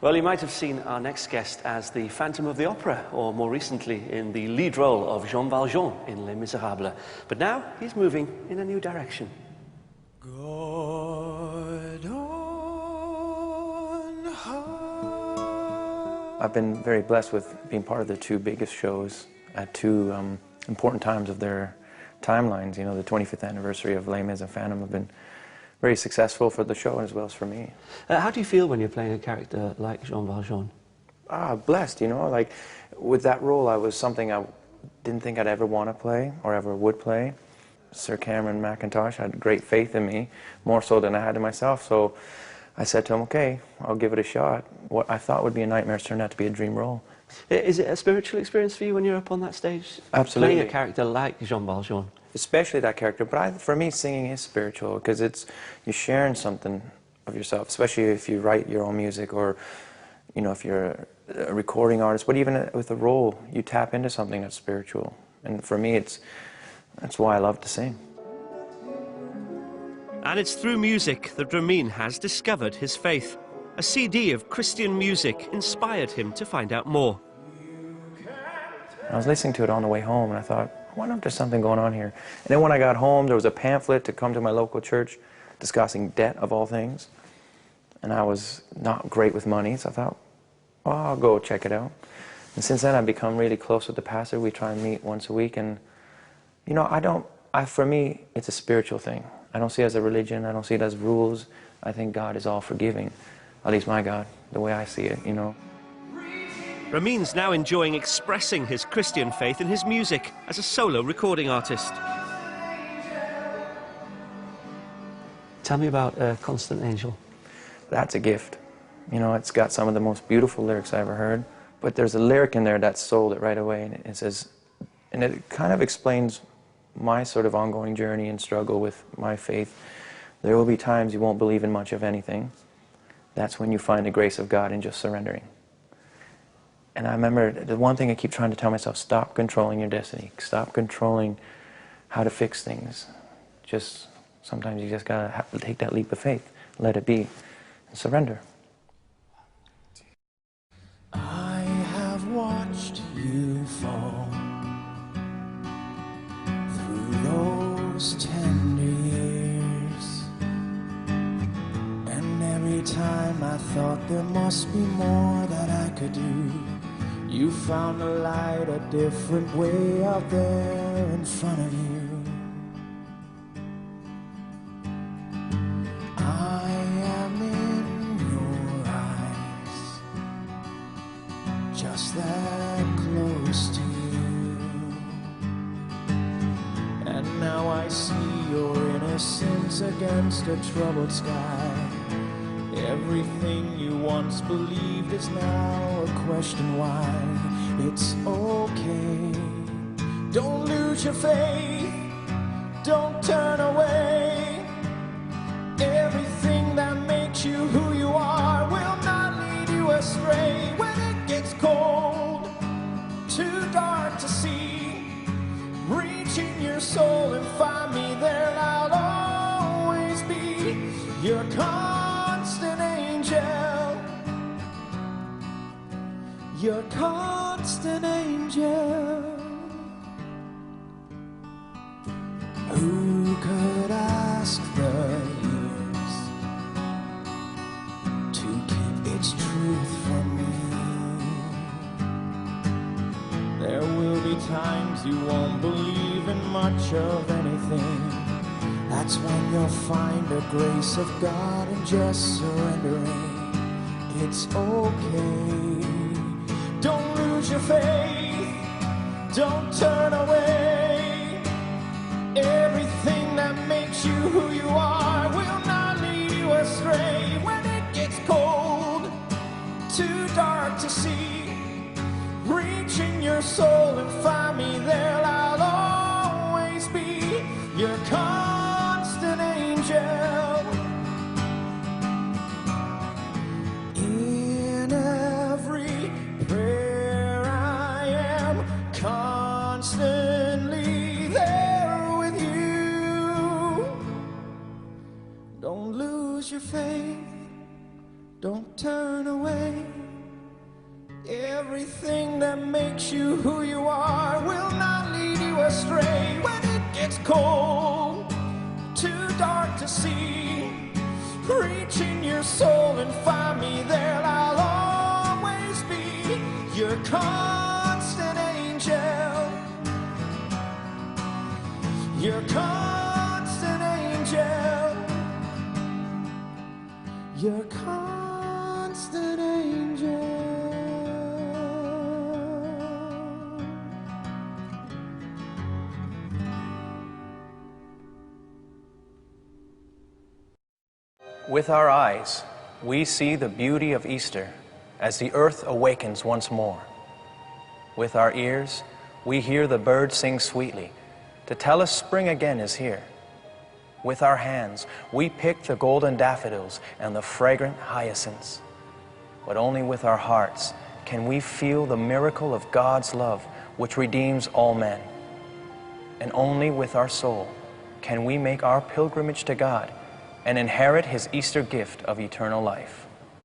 Well, you might have seen our next guest as the Phantom of the Opera, or more recently in the lead role of Jean Valjean in Les Miserables. But now he's moving in a new direction. God on high. I've been very blessed with being part of the two biggest shows at two important times of their timelines. You know, the 25th anniversary of Les Mis and Phantom have been very successful for the show as well as for me. How do you feel when you're playing a character like Jean Valjean? Blessed, you know, like with that role I was something I didn't think I'd ever want to play or ever would play. Sir Cameron Mackintosh had great faith in me, more so than I had in myself, so I said to him, okay, I'll give it a shot. What I thought would be a nightmare turned out to be a dream role. Is it a spiritual experience for you when you're up on that stage? Absolutely. Playing a character like Jean Valjean? Especially that character, but for me singing is spiritual because you're sharing something of yourself, especially if you write your own music or, you know, if you're a recording artist, but even with a role, you tap into something that's spiritual. And for me, that's why I love to sing. And it's through music that Ramin has discovered his faith. A CD of Christian music inspired him to find out more. I was listening to it on the way home and I thought, I wonder if there's something going on here. And then when I got home, there was a pamphlet to come to my local church discussing debt of all things. And I was not great with money, so I thought, well, I'll go check it out. And since then, I've become really close with the pastor. We try and meet once a week. And, you know, for me, it's a spiritual thing. I don't see it as a religion. I don't see it as rules. I think God is all forgiving. At least my God, the way I see it, you know. Ramin's now enjoying expressing his Christian faith in his music as a solo recording artist. Tell me about Constant Angel. That's a gift. You know, it's got some of the most beautiful lyrics I ever heard. But there's a lyric in there that sold it right away. And it says, and it kind of explains my sort of ongoing journey and struggle with my faith. There will be times you won't believe in much of anything. That's when you find the grace of God in just surrendering. And I remember the one thing I keep trying to tell myself, stop controlling your destiny. Stop controlling how to fix things. Just, sometimes you just gotta take that leap of faith, let it be, and surrender. I have watched you fall through those tender years, and every time I thought there must be more that I could do, you found the light a different way out there in front of you. I am in your eyes, just that close to you. And now I see your innocence against a troubled sky. Everything you once believed is now a question why. It's okay, don't lose your faith, don't turn away. Everything that makes you who you are will not lead you astray. When it gets cold, too dark to see, reach in your soul and find me there. I'll always be your constant angel, your constant angel. Who could ask the years to keep its truth from you? There will be times you won't believe in much of anything. That's when you'll find the grace of God in just surrendering. It's okay, don't lose your faith, don't turn away. Everything that makes you who you are will not lead you astray. When it gets cold, too dark to see, reach in your soul and find me there. I'll always be your constant angel. In every prayer I am constantly there with you. Don't lose your faith, don't turn away. Everything that makes you who you are will not lead you astray. When it gets cold, too dark to see, reach in your soul and find me there. I'll always be your constant angel, your constant angel, your constant angel. With our eyes, we see the beauty of Easter as the earth awakens once more. With our ears, we hear the birds sing sweetly to tell us spring again is here. With our hands, we pick the golden daffodils and the fragrant hyacinths. But only with our hearts can we feel the miracle of God's love which redeems all men. And only with our soul can we make our pilgrimage to God and inherit His Easter gift of eternal life.